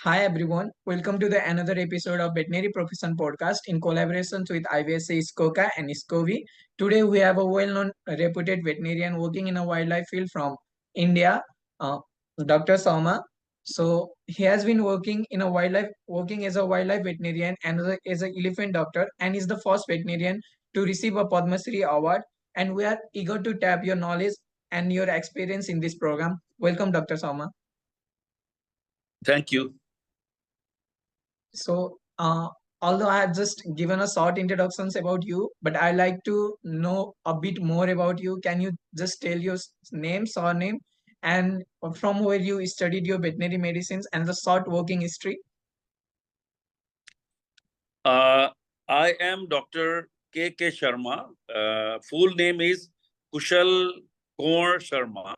Hi everyone, welcome to the another episode of Veterinary Profession Podcast in collaboration with IVSA ISCOCA and ISCOVI. Today we have a well-known reputed veterinarian working in a wildlife field from India, uh, Dr. Sharma. So he has been working as a wildlife veterinarian and as an elephant doctor, and is the first veterinarian to receive a Padma Shri award. And we are eager to tap your knowledge and your experience in this program. Welcome, Dr. Sharma. Thank you. So, although I have just given a short introductions about you, but I like to know a bit more about you. Can you just tell your name, surname, and from where you studied your veterinary medicines and the short working history? Uh, I am Dr. K. Sharma. Full name is Kushal Konwar Sarma.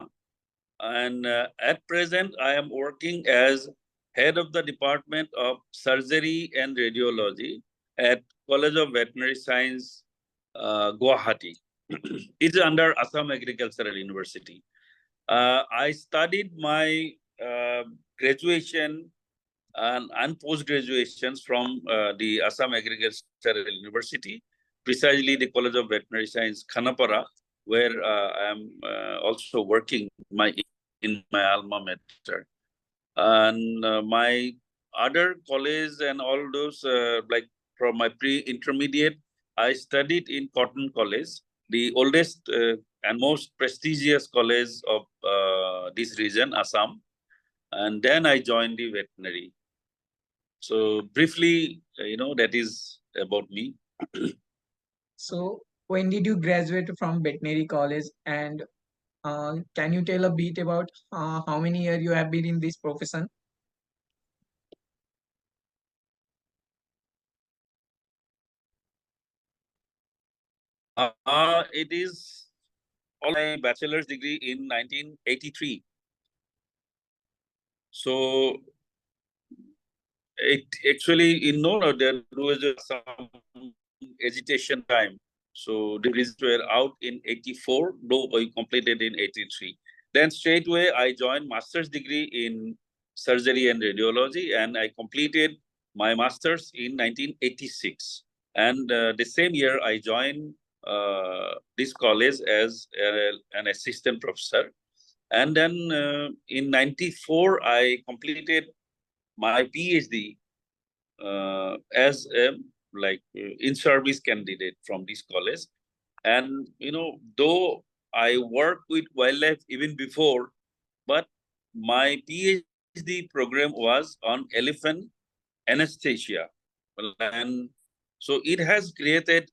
And at present, I am working as head of the Department of Surgery and Radiology at College of Veterinary Science, Guwahati. It's under Assam Agricultural University. I studied my graduation and post-graduations from the Assam Agricultural University, precisely the College of Veterinary Science, Khanapara, where I am also working in my alma mater. And my other college and all those, like from my pre-intermediate, I studied in Cotton College, the oldest and most prestigious college of this region, Assam. And then I joined the veterinary. So briefly, that is about me. So, when did you graduate from veterinary college? And can you tell a bit about how many years you have been in this profession? It is all my bachelor's degree in 1983. So it actually, there was some agitation time. So degrees were out in 84, though I completed in 83. Then straightway I joined master's degree in surgery and radiology, and I completed my master's in 1986. And the same year I joined this college as an assistant professor. And then in 94, I completed my PhD as a in-service candidate from this college. And though I worked with wildlife even before, but my PhD program was on elephant anesthesia. And so it has created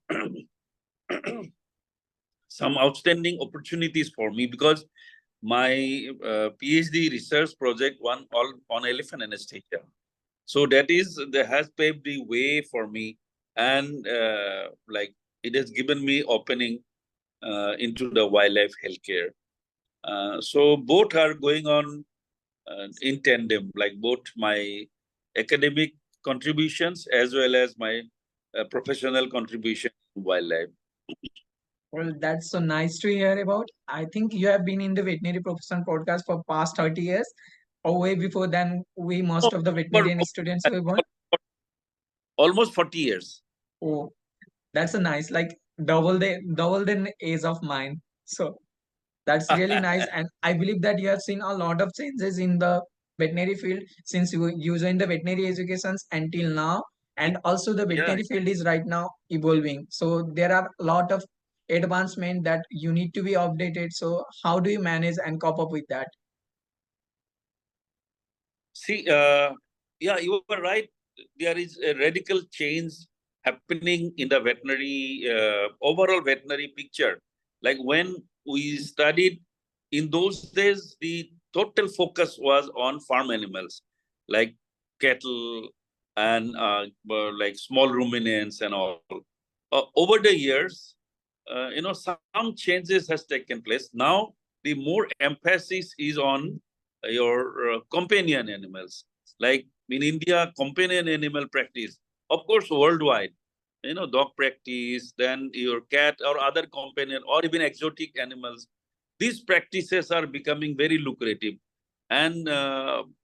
some outstanding opportunities for me, because my PhD research project one all on elephant anesthesia. So that has paved the way for me, and it has given me opening into the wildlife healthcare. So both are going on in tandem, like both my academic contributions as well as my professional contribution to wildlife. Well, that's so nice to hear about. I think you have been in the veterinary profession podcast for past 30 years, or way before than we Oh, most of the for- veterinarian students were born. almost 40 years. Oh, that's a nice, like double the age of mine. So that's really nice, and I believe that you have seen a lot of changes in the veterinary field since you joined the veterinary educations until now, and also the Yeah. veterinary field is right now evolving. So there are a lot of advancement that you need to be updated. So how do you manage and cope up with that? See, yeah, you were right. There is a radical change happening in the veterinary, overall veterinary picture. Like when we studied in those days, the total focus was on farm animals, like cattle and like small ruminants and all. Over the years, some changes has taken place. Now, the more emphasis is on your companion animals. Like in India, companion animal practice, of course, worldwide, dog practice, then your cat or other companion or even exotic animals. These practices are becoming very lucrative. And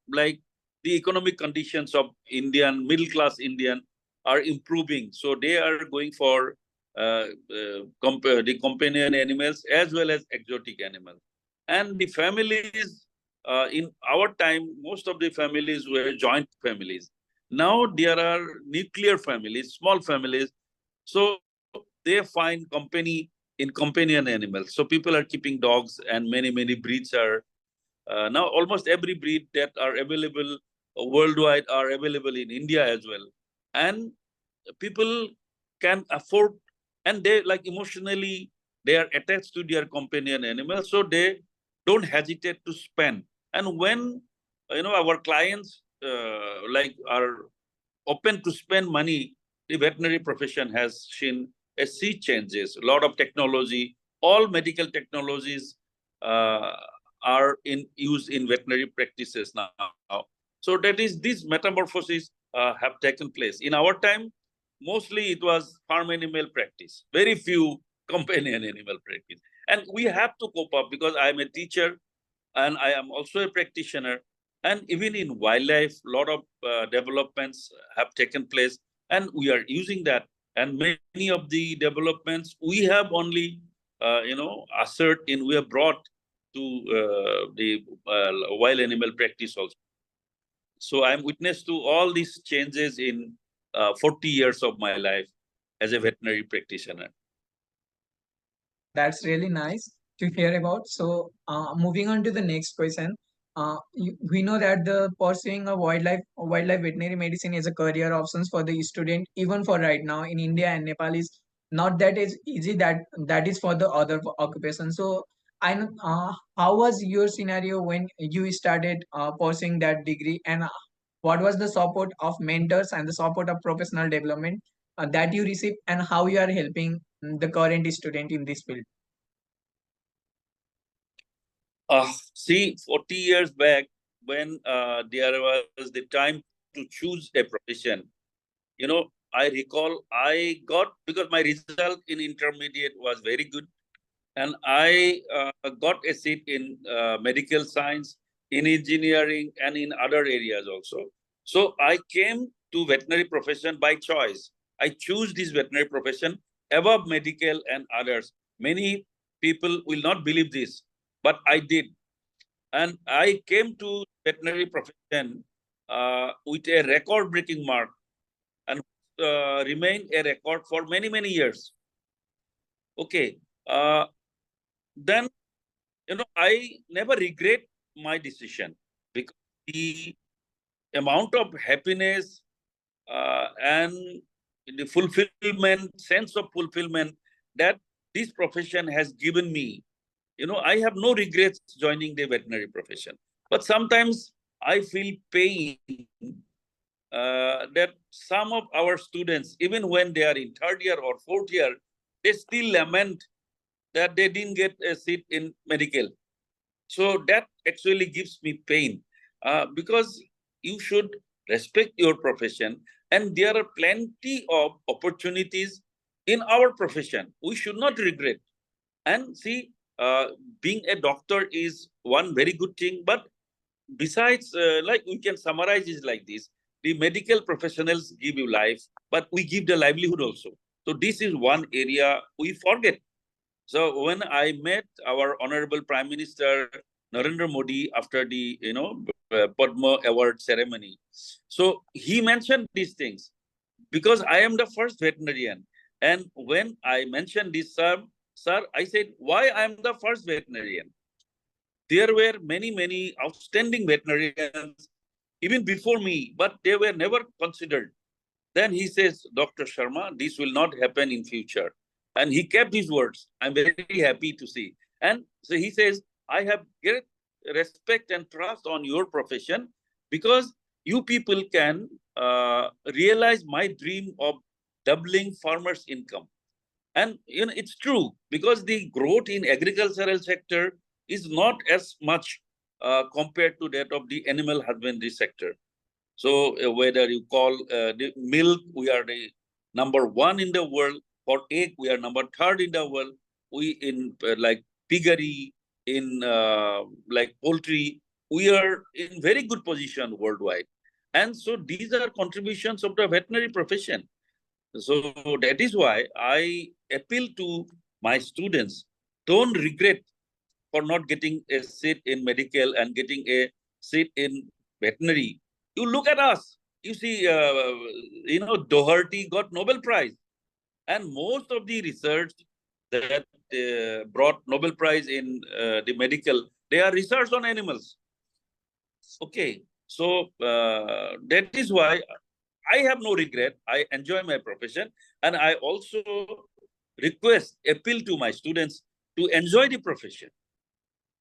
like the economic conditions of Indian, middle class Indian are improving. So they are going for the companion animals as well as exotic animals. And the families, in our time, most of the families were joint families. Now there are nuclear families, small families. So they find company in companion animals. So people are keeping dogs, and many breeds are now almost every breed that are available worldwide are available in India as well. And people can afford, and they like emotionally, they are attached to their companion animal, so they don't hesitate to spend. And when our clients like are open to spend money, the veterinary profession has seen a sea changes. A lot of technology, all medical technologies uh, are in use in veterinary practices now. So that is these metamorphoses have taken place. In our time, mostly it was farm animal practice, very few companion animal practice. And we have to cope up because I am a teacher and I am also a practitioner. And even in wildlife, a lot of developments have taken place, and we are using that. And many of the developments we have only, assert in, we have brought to the wild animal practice also. So I'm witness to all these changes in 40 years of my life as a veterinary practitioner. That's really nice to hear about. So, moving on to the next question. We know that the pursuing a wildlife veterinary medicine is a career options for the student, even for right now in India and Nepal is not that is easy that is for the other occupation. So, how was your scenario when you started pursuing that degree, and what was the support of mentors and the support of professional development that you received, and how you are helping the current student in this field? See, 40 years back, when there was the time to choose a profession, I recall I got, because my result in intermediate was very good, and I got a seat in medical science, in engineering, and in other areas also. So I came to veterinary profession by choice. I choose this veterinary profession above medical and others. Many people will not believe this, but I did. And I came to veterinary profession with a record-breaking mark, and remain a record for many years. Okay. Then I never regret my decision, because the amount of happiness and the fulfillment, sense of fulfillment that this profession has given me. I have no regrets joining the veterinary profession. But sometimes I feel pain that some of our students, even when they are in third year or fourth year, they still lament that they didn't get a seat in medical. So that actually gives me pain, because you should respect your profession, and there are plenty of opportunities in our profession. We should not regret. And see, being a doctor is one very good thing, but besides, like we can summarize it like this: the medical professionals give you life, but we give the livelihood also. So this is one area we forget. So when I met our honorable Prime Minister Narendra Modi after the Padma Award ceremony, so he mentioned these things, because I am the first veterinarian. And when I mentioned this, sir, I said, why I am the first veterinarian? There were many outstanding veterinarians even before me, but they were never considered. Then he says, Dr. Sharma, this will not happen in future. And he kept his words. I'm very happy to see. And so he says, I have great respect and trust on your profession, because you people can realize my dream of doubling farmers' income. And it's true, because the growth in agricultural sector is not as much compared to that of the animal husbandry sector. So whether you call the milk, we are the number one in the world. For egg, we are number third in the world. We in like piggery, in like poultry, we are in very good position worldwide. And so these are contributions of the veterinary profession. So that is why I appeal to my students, don't regret for not getting a seat in medical and getting a seat in veterinary. You look at us, you see, Doherty got Nobel Prize. And most of the research that brought Nobel Prize in the medical, they are research on animals. Okay, so that is why I have no regret. I enjoy my profession, and I also request, appeal to my students to enjoy the profession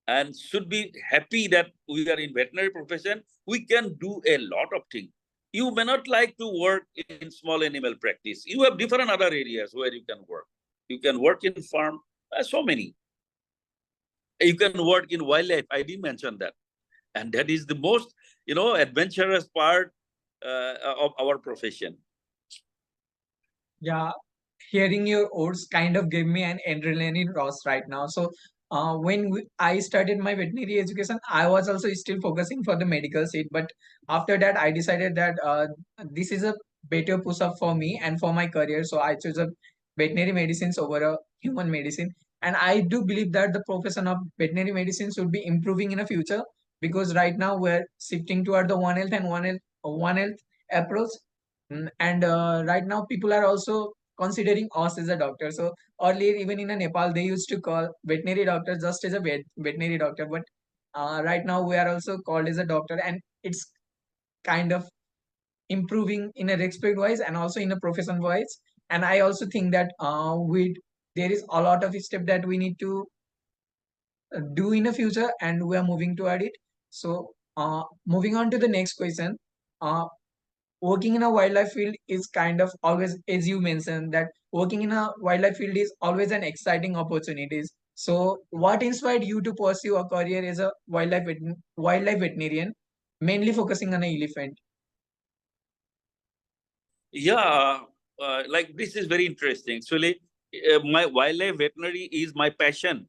and should be happy that we are in veterinary profession. We can do a lot of things. You may not like to work in small animal practice. You have different other areas where you can work. You can work in farm, so many. You can work in wildlife. I didn't mention that. And that is the most, adventurous part of our profession. Yeah, hearing your words kind of gave me an adrenaline rush right now. So, I started my veterinary education, I was also still focusing for the medical seat. But after that, I decided that this is a better push up for me and for my career. So I chose a veterinary medicines over a human medicine. And I do believe that the profession of veterinary medicine should be improving in the future, because right now we're shifting toward the One Health and One Health approach. And right now, people are also considering us as a doctor. So earlier, even in Nepal, they used to call veterinary doctor just as a veterinary doctor. But right now, we are also called as a doctor, and it's kind of improving in a respect wise and also in a profession wise. And I also think that we there is a lot of step that we need to do in the future, and we are moving toward it. So moving on to the next question. Uh, Working in a wildlife field is kind of always, as you mentioned, that working in a wildlife field is always an exciting opportunities. So what inspired you to pursue a career as a wildlife veterinarian, mainly focusing on an elephant? Yeah, like this is very interesting. Actually, my wildlife veterinary is my passion.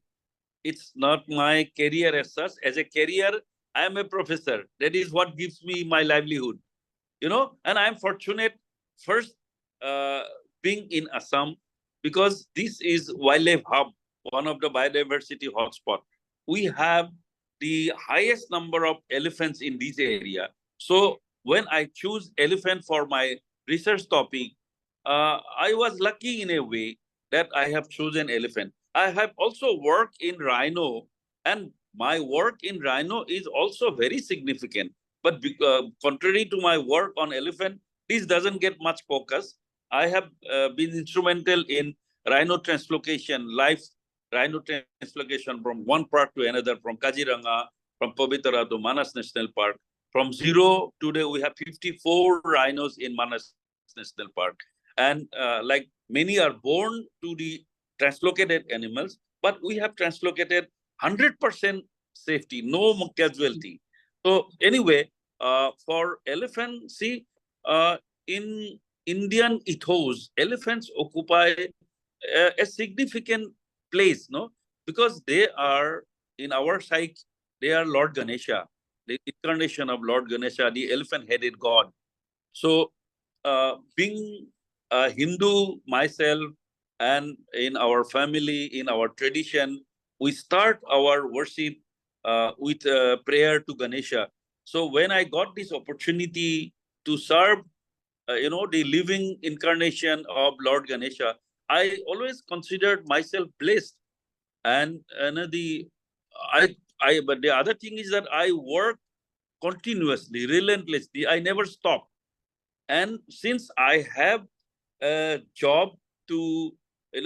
It's not my career as such. As a career, I am a professor. That is what gives me my livelihood. And I'm fortunate first uh, being in Assam, because this is wildlife hub, one of the biodiversity hotspot. We have the highest number of elephants in this area. So when I choose elephant for my research topic, I was lucky in a way that I have chosen elephant. I have also worked in rhino, and my work in rhino is also very significant. But contrary to my work on elephant, this doesn't get much focus. I have been instrumental in rhino translocation, live rhino translocation from one park to another, from Kaziranga, from Pavitra to Manas National Park. From zero, today we have 54 rhinos in Manas National Park. And like many are born to the translocated animals, but we have translocated 100% safety, no casualty. So anyway, for elephant, see, in Indian ethos, elephants occupy a significant place, no? Because they are, in our psyche, they are Lord Ganesha, the incarnation of Lord Ganesha, the elephant-headed god. So, being a Hindu myself, and in our family, in our tradition, we start our worship with prayer to Ganesha. So when I got this opportunity to serve, the living incarnation of Lord Ganesha, I always considered myself blessed. And but the other thing is that I work continuously, relentlessly. I never stop. And since I have a job to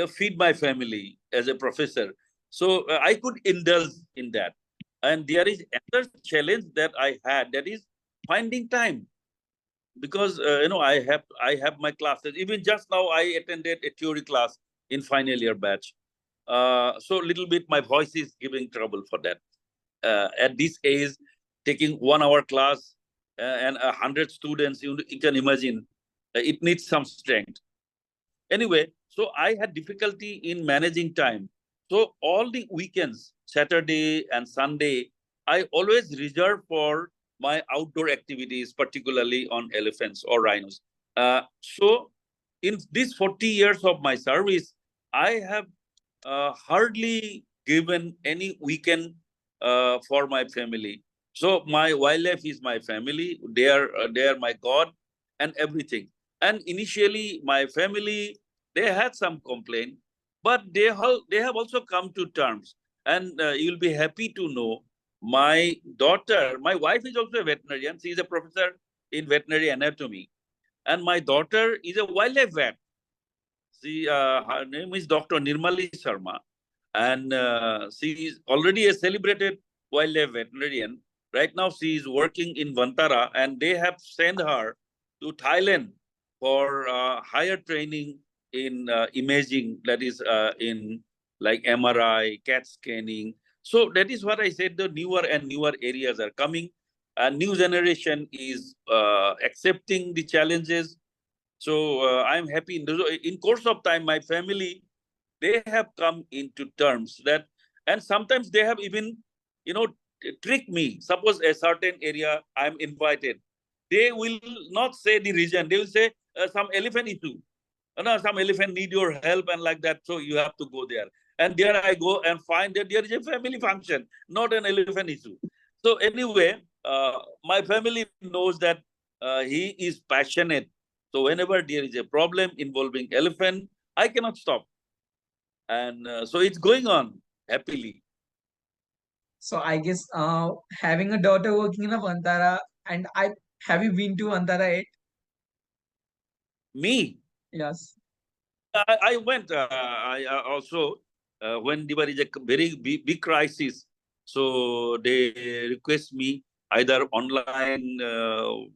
feed my family as a professor, so I could indulge in that. And there is another challenge that I had, that is finding time, because I have my classes. Even just now, I attended a theory class in final year batch. So little bit my voice is giving trouble for that. At this age, taking 1 hour class and 100 students, you can imagine, it needs some strength. Anyway, so I had difficulty in managing time. So all the weekends, Saturday and Sunday, I always reserve for my outdoor activities, particularly on elephants or rhinos. So in these 40 years of my service, I have hardly given any weekend for my family. So my wildlife is my family. They are my God and everything. And initially, my family, they had some complaint, but they have also come to terms. And you'll be happy to know my daughter, my wife is also a veterinarian. She is a professor in veterinary anatomy, and my daughter is a wildlife vet. Her name is Dr. Nirmali Sharma, and she is already a celebrated wildlife veterinarian. Right now, she is working in Vantara, and they have sent her to Thailand for higher training in imaging, that is in like MRI, CAT scanning. So that is what I said. The newer and newer areas are coming. A new generation is accepting the challenges. So I'm happy. In course of time, my family, they have come into terms that, and sometimes they have even, you know, trick me. Suppose a certain area I'm invited, they will not say the region. They will say some elephant issue. No, some elephant need your help and like that. So you have to go there. And there I go and find that there is a family function, not an elephant issue. So anyway, my family knows that he is passionate. So whenever there is a problem involving elephant, I cannot stop. And so it's going on happily. So I guess having a daughter working in a Vantara, and I have you been to Vantara yet? Me, Yes. I went. I also when there is a very big crisis, so they request me either online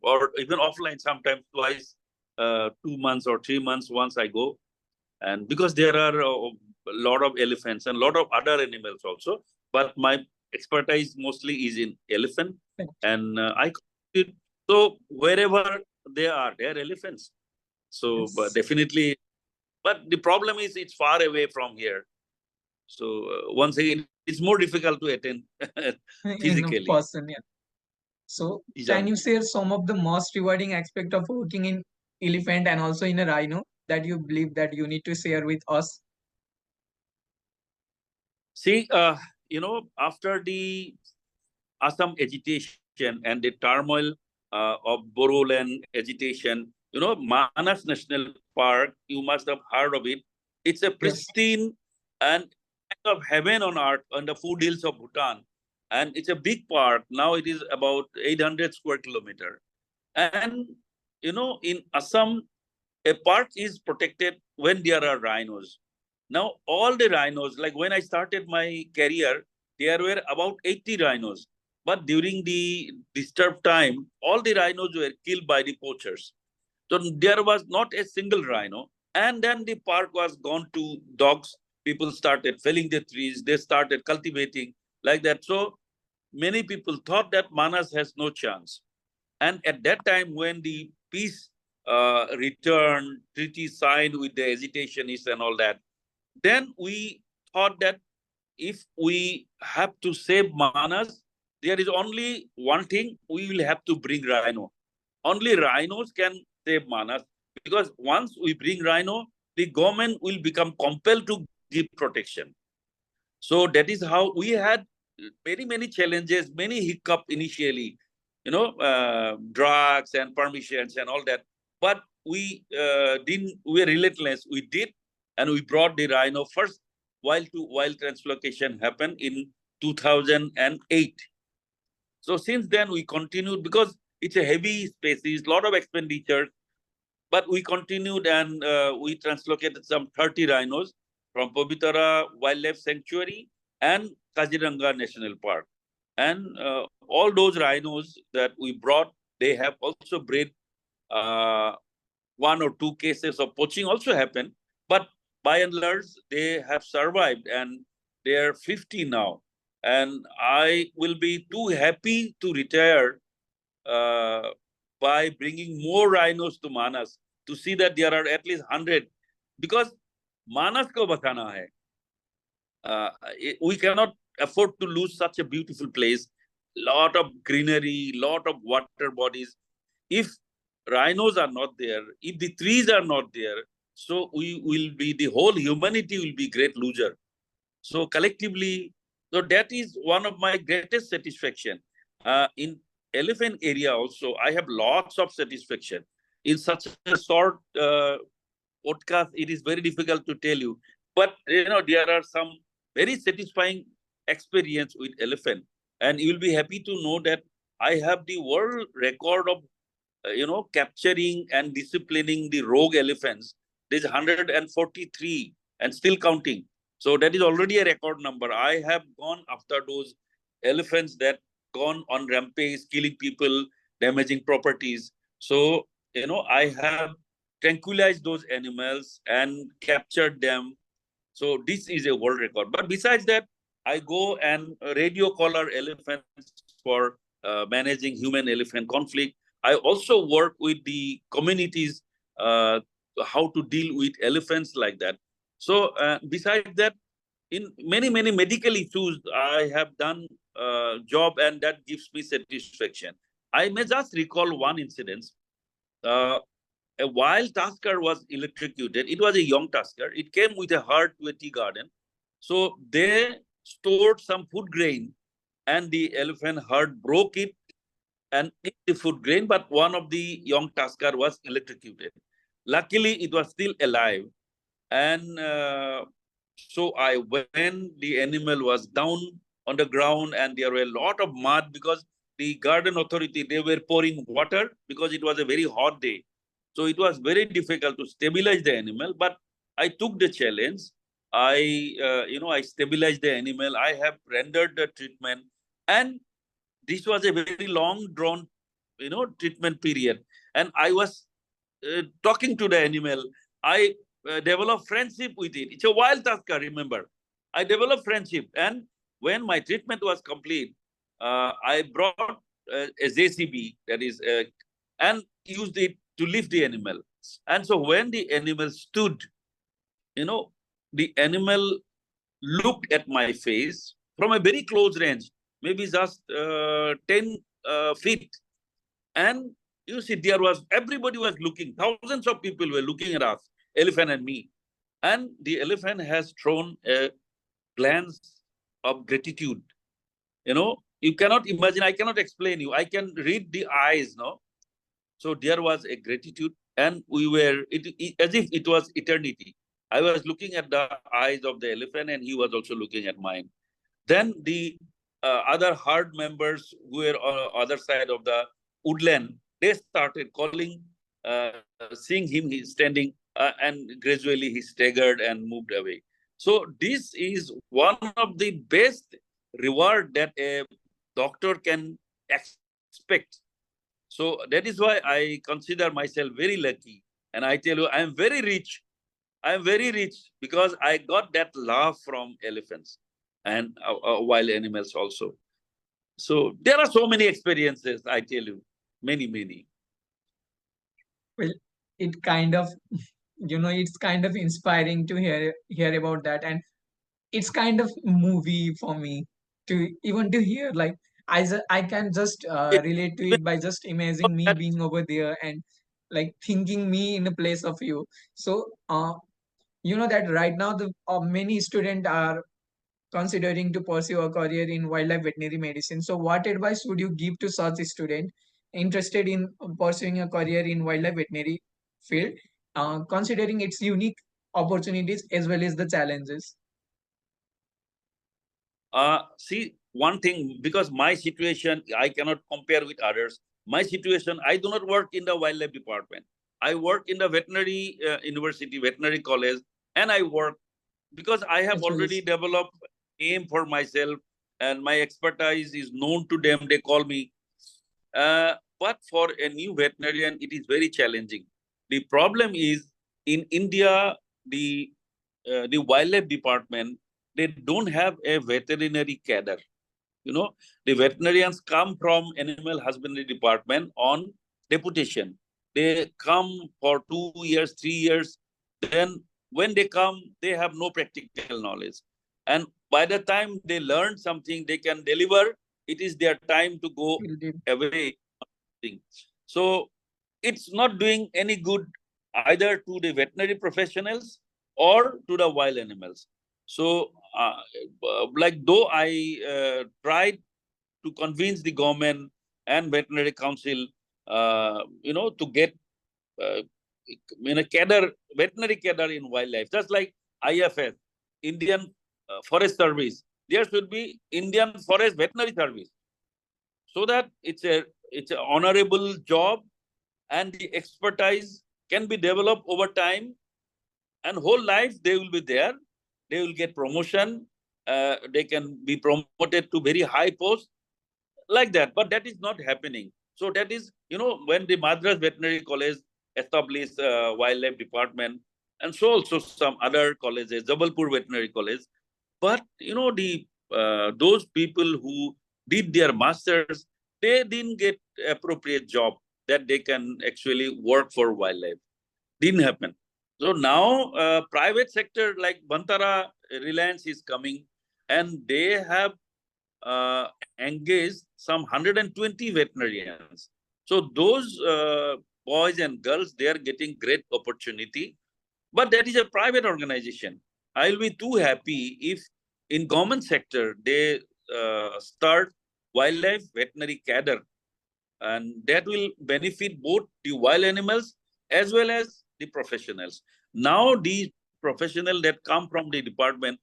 or even offline. Sometimes twice, 2 months or 3 months once I go, and because there are a lot of elephants and a lot of other animals also, but my expertise mostly is in elephant, and I it, so wherever they are elephants. So, but Yes. definitely, but the problem is it's far away from here. So once again, it's more difficult to attend In a physically. person, yeah. So can Ijan. you share some of the most rewarding aspect of working in elephant and also in a rhino that you believe that you need to share with us? See, after the Assam agitation and the turmoil of Boroland agitation, Manas National Park, you must have heard of it. It's a Yes. pristine and kind of heaven on earth on the foothills of Bhutan. And it's a big park. Now it is about 800 square kilometer. And, in Assam, a park is protected when there are rhinos. Now, all the rhinos, like when I started my career, there were about 80 rhinos. But during the disturbed time, all the rhinos were killed by the poachers. So there was not a single rhino. And then the park was gone to dogs. People started felling the trees. They started cultivating like that. So many people thought that Manas has no chance. And at that time, when the peace returned, treaty signed with the agitationists and all that, then we thought that if we have to save Manas, there is only one thing: we will have to bring rhino. Only rhinos can save Manas, because once we bring rhino, the government will become compelled to give protection. So that is how we had many challenges, many hiccup initially, drugs and permissions and all that. But we didn't. We were relentless. We did, and we brought the rhino first. Wild to wild translocation happened in 2008. So since then we continued, because it's a heavy species, lot of expenditure, but we continued, and we translocated some 30 rhinos from Pabitara Wildlife Sanctuary and Kaziranga National Park. And all those rhinos that we brought, they have also bred. Uh, One or two cases of poaching also happened, but by and large, they have survived, and they are 50 now. And I will be too happy to retire uh, by bringing more rhinos to Manas, to see that there are at least 100, because Manas ko bachana hai. We cannot afford to lose such a beautiful place. lot of greenery, lot of water bodies. If rhinos are not there, if the trees are not there, so we will be, the whole humanity will be great loser. So collectively, so that is one of my greatest satisfaction. In elephant area also, I have lots of satisfaction. In such a short podcast, it is very difficult to tell you. But there are some very satisfying experience with elephant, and you will be happy to know that I have the world record of capturing and disciplining the rogue elephants. There's 143 and still counting. So that is already a record number. I have gone after those elephants that gone on rampage, killing people, damaging properties. So, I have tranquilized those animals and captured them. So this is a world record. But besides that, I go and radio collar elephants for managing human-elephant conflict. I also work with the communities how to deal with elephants like that. So besides that, in many medical issues, I have done job, and that gives me satisfaction. I may just recall one incident. Uh, a wild tusker was electrocuted. It was a young tusker. It came with a herd to a tea garden. So they stored some food grain, and the elephant herd broke it and ate the food grain, but one of the young tusker was electrocuted. Luckily, it was still alive. And so when the animal was down on the ground, and there were a lot of mud because the garden authority, they were pouring water because it was a very hot day. So it was very difficult to stabilize the animal, but I took the challenge. I stabilized the animal. I have rendered the treatment, and this was a very long drawn, treatment period. And I was talking to the animal. I developed friendship with it. It's a wild tusker, remember. I developed friendship. And when my treatment was complete, I brought a JCB, that is, and used it to lift the animal. And so when the animal stood, the animal looked at my face from a very close range, maybe just 10 feet. And you see, everybody was looking, thousands of people were looking at us, elephant and me. And the elephant has thrown a glance of gratitude. You cannot imagine, I cannot explain you. I can read the eyes, no? So there was a gratitude, and we were, as if it was eternity. I was looking at the eyes of the elephant, and he was also looking at mine. Then the other herd members who were on the other side of the woodland, they started calling, seeing him, he's standing, and gradually he staggered and moved away. So this is one of the best reward that a doctor can expect. So that is why I consider myself very lucky. And I tell you, I am very rich. I am very rich because I got that love from elephants and wild animals also. So there are so many experiences, I tell you, many. Well, it kind of, it's kind of inspiring to hear about that, and it's kind of movie for me to even to hear. Like I can just relate to Even it by just imagining me that, being over there and like thinking me in the place of you. So you know that right now the many students are considering to pursue a career in wildlife veterinary medicine. So, what advice would you give to such a student interested in pursuing a career in wildlife veterinary field, considering its unique opportunities as well as the challenges? see, one thing, because my situation, I cannot compare with others. My situation, I do not work in the wildlife department. I work in the veterinary university, veterinary college, and I work because I have As well already as developed aim for myself, and my expertise is known to them. They call me. But for a new veterinarian, it is very challenging. The problem is in India, the wildlife department, they don't have a veterinary cadre. The veterinarians come from animal husbandry department on deputation. They come for 2 years, 3 years. Then when they come, they have no practical knowledge. And by the time they learn something, they can deliver. it is their time to go Indeed. away. So it's not doing any good either to the veterinary professionals or to the wild animals. So, like though I tried to convince the government and veterinary council, to get uh, veterinary cadre in wildlife, just like IFS, Indian Forest Service. There should be Indian Forest Veterinary Service, so that it's a honorable job, and the expertise can be developed over time, and whole life they will be there. They will get promotion. They can be promoted to very high post like that. But that is not happening. So that is, when the Madras Veterinary College established wildlife department, and so also some other colleges, Jabalpur Veterinary College. But the those people who did their masters, they didn't get appropriate job that they can actually work for wildlife. Didn't happen. So now private sector like Bantara, Reliance is coming, and they have engaged some 120 veterinarians. So those boys and girls, they are getting great opportunity, but that is a private organization. I'll be too happy if in government sector they start wildlife veterinary cadre, and that will benefit both the wild animals as well as the professionals. Now these professionals that come from the department,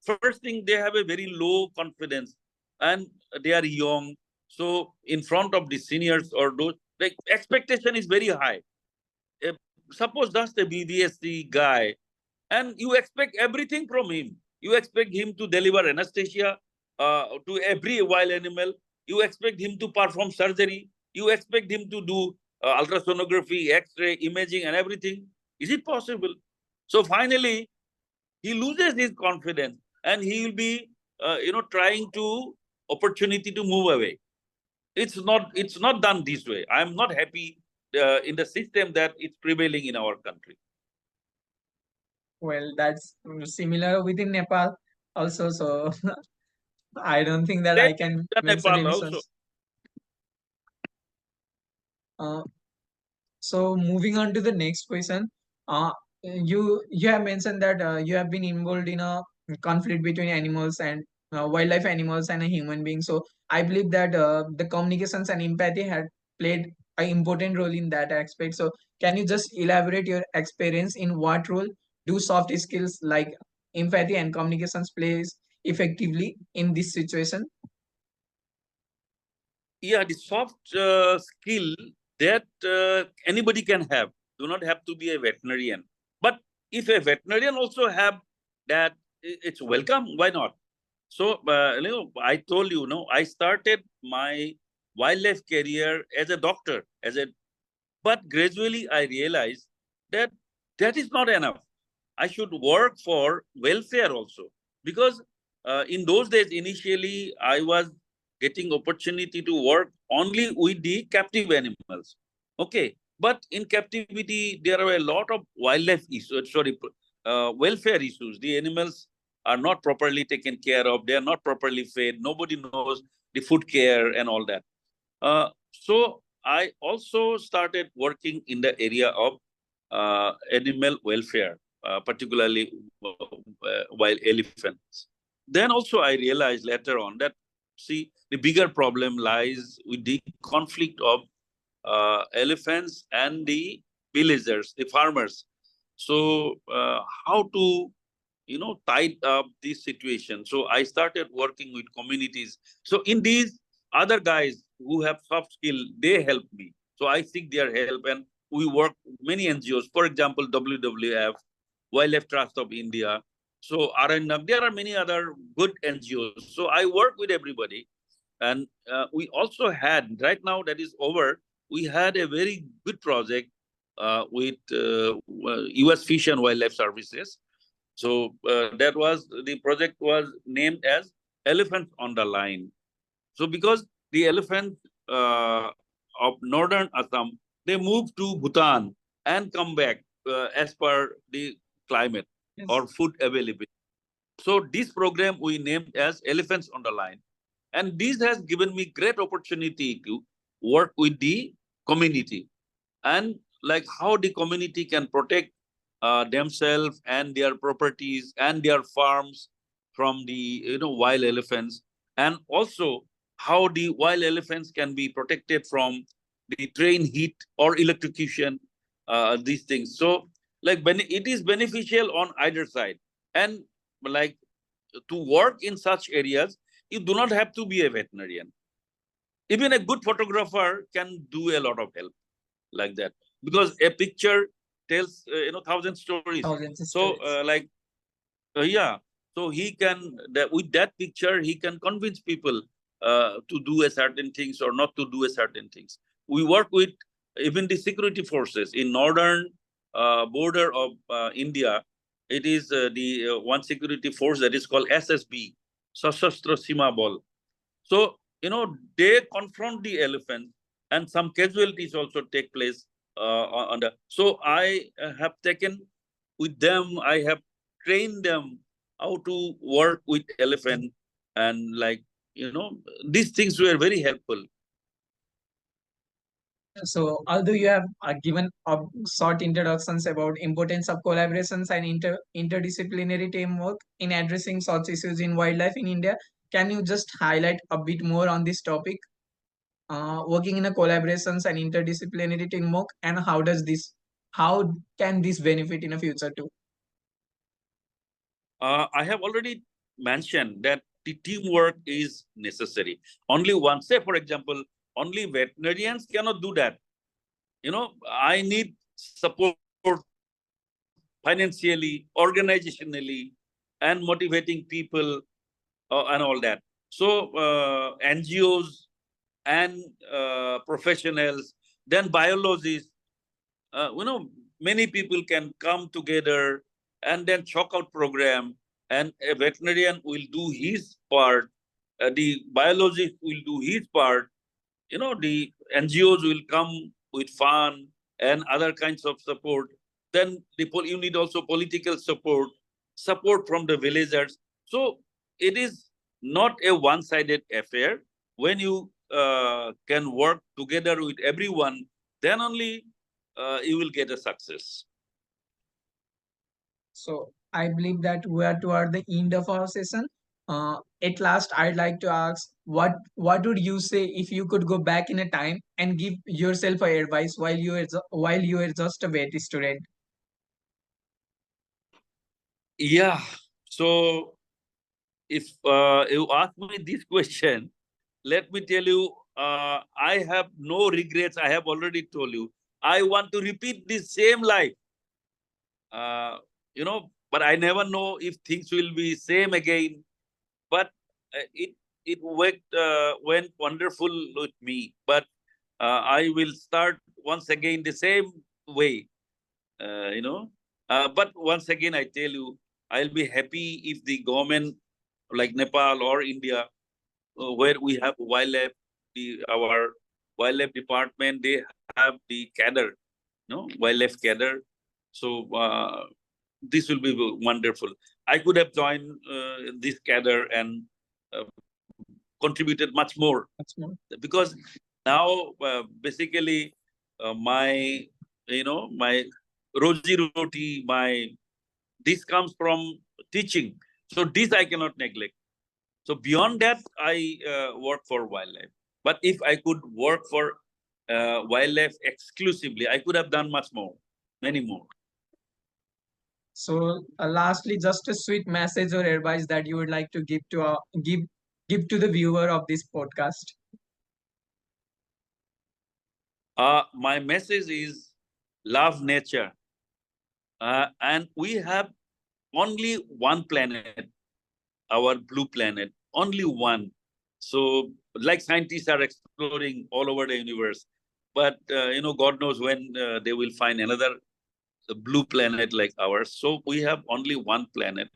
first thing, they have a very low confidence, and they are young. So in front of the seniors or those, like expectation is very high. Suppose that's the BBSC guy, and you expect everything from him. You expect him to deliver anesthesia to every wild animal. You expect him to perform surgery. You expect him to do ultrasonography, X-ray, imaging, and everything. Is it possible? So finally, he loses his confidence, and he will be, trying to opportunity to move away. It's not done this way. I'm not happy in the system that it's prevailing in our country. Well, that's similar within Nepal also. So I don't think that Same I can in mention Nepal any such. also. Uh, So moving on to the next question, you have mentioned that you have been involved in a conflict between animals and wildlife animals and a human being. So I believe that the communications and empathy had played an important role in that aspect. So can you just elaborate your experience in what role do soft skills like empathy and communications plays effectively in this situation? Yeah, the soft skill that anybody can have. Do not have to be a veterinarian. But if a veterinarian also have that, it's welcome. Why not? So, I told you, I started my wildlife career as a doctor, but gradually I realized that that is not enough. I should work for welfare also, because in those days, initially, I was getting opportunity to work only with the captive animals. Okay, but in captivity, there are a lot of wildlife issues, sorry, welfare issues. The animals are not properly taken care of. They are not properly fed. Nobody knows the food care and all that. So I also started working in the area of animal welfare, particularly wild elephants. Then also I realized later on that, see, the bigger problem lies with the conflict of elephants and the villagers, the farmers. So how to tied up this situation. So I started working with communities. So in these other guys who have soft skill, they help me. So I seek their help, and we work many NGOs. For example, WWF, Wildlife Trust of India. So Aranyam, there are many other good NGOs. So I work with everybody, and we also had, right now that is over, we had a very good project with US Fish and Wildlife Services. So the project was named as Elephants on the Line. So because the elephants of northern Assam, they move to Bhutan and come back as per the climate Yes. or food availability. So this program we named as Elephants on the Line. And this has given me great opportunity to work with the community, and like how the community can protect themselves and their properties and their farms from the wild elephants, and also how the wild elephants can be protected from the train heat or electrocution, these things. So like it is beneficial on either side. And like to work in such areas, you do not have to be a veterinarian. Even a good photographer can do a lot of help like that, because a picture tells thousand stories. Thousands of So stories. yeah, so he can with that picture he can convince people to do a certain things or not to do a certain things. We work with even the security forces in northern border of India. It is the one security force that is called SSB, Sashastra Sima Bal. So, they confront the elephant, and some casualties also take place on the. So, I have taken with them, I have trained them how to work with elephant, and like, these things were very helpful. So, although you have given a short introductions about importance of collaborations and interdisciplinary teamwork in addressing such issues in wildlife in India, can you just highlight a bit more on this topic? Working in a collaborations and interdisciplinary teamwork, and how can this benefit in the future too? I have already mentioned that the teamwork is necessary. Only one, say, for example, only veterinarians cannot do that. I need support financially, organizationally, and motivating people and all that. So NGOs and professionals, then biologists, many people can come together and then chalk out program, and a veterinarian will do his part, the biologist will do his part, the NGOs will come with fund and other kinds of support. Then you need also political support from the villagers. So it is not a one-sided affair. When you can work together with everyone, then only you will get a success. So I believe that we are toward the end of our session. At last, I'd like to ask, what would you say if you could go back in a time and give yourself a advice while you were just a vet student? Yeah. So if you ask me this question, let me tell you, I have no regrets. I have already told you. I want to repeat the same life. But I never know if things will be same again. But it went wonderful with me. But I will start once again the same way. Uh, you know. But once again, I tell you, I'll be happy if the government like Nepal or India, where we have wildlife, our wildlife department, they have the cadre, wildlife cadre. So this will be wonderful. I could have joined this cadre and uh, contributed much more, That's more. because now basically my my roji roti, my this comes from teaching. So this I cannot neglect. So beyond that, I work for wildlife. But if I could work for wildlife exclusively, I could have done much more, many more. So, lastly, just a sweet message or advice that you would like to give to the viewer of this podcast. My message is love nature. And we have only one planet, our blue planet, only one. So, like scientists are exploring all over the universe, but God knows when they will find another blue planet like ours. So we have only one planet,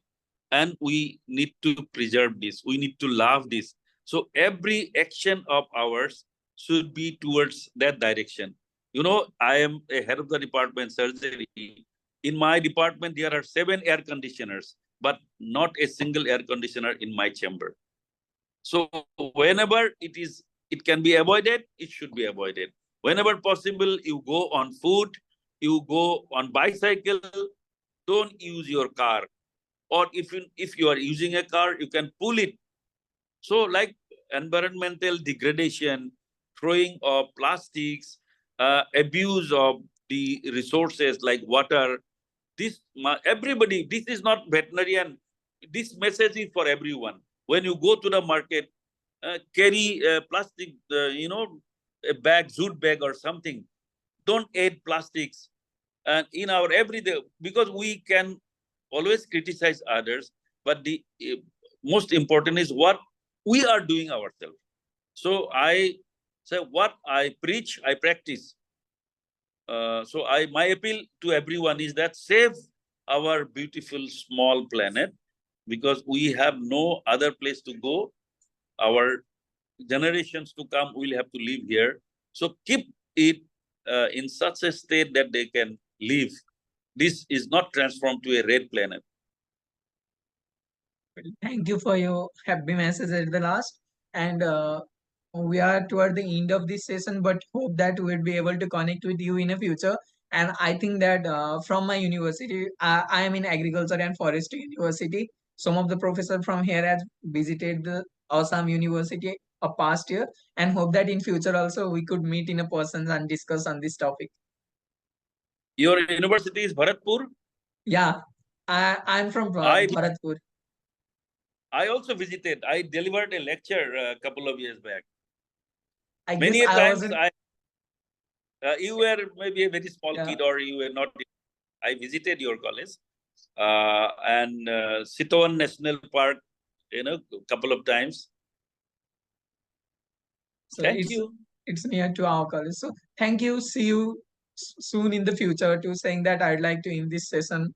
and we need to preserve this. We need to love this. So every action of ours should be towards that direction. I am a head of the department surgery. In my department, there are 7 air conditioners, but not a single air conditioner in my chamber. So whenever it can be avoided, it should be avoided. Whenever possible, you go on foot, you go on bicycle, don't use your car. Or if you are using a car, you can pull it. So like environmental degradation, throwing of plastics, abuse of the resources like water, everybody, this is not veterinarian. This message is for everyone. When you go to the market, carry plastic, a bag, jute bag or something. Don't add plastics. And in our everyday, because we can always criticize others, but the most important is what we are doing ourselves. So I say what I preach, I practice. So my appeal to everyone is that save our beautiful small planet, because we have no other place to go. Our generations to come will have to live here. So keep it in such a state that they can live. This is not transformed to a red planet. Thank you for your happy message at the last. And we are toward the end of this session, but hope that we'll be able to connect with you in the future. And I think that from my university, I am in agriculture and forestry university. Some of the professors from here has visited the Assam University a past year, and hope that in future also we could meet in a person and discuss on this topic. Your university is Bharatpur. Yeah, I'm from I Bharatpur. I also visited. I delivered a lecture a couple of years back. I guess Many a I times wasn't. you were maybe a very small Yeah. kid or you were not. I visited your college and Sitawan National Park, a couple of times. So Thank you. it's near to our college. So thank you. See you soon in the future. To saying that I'd like to end this session.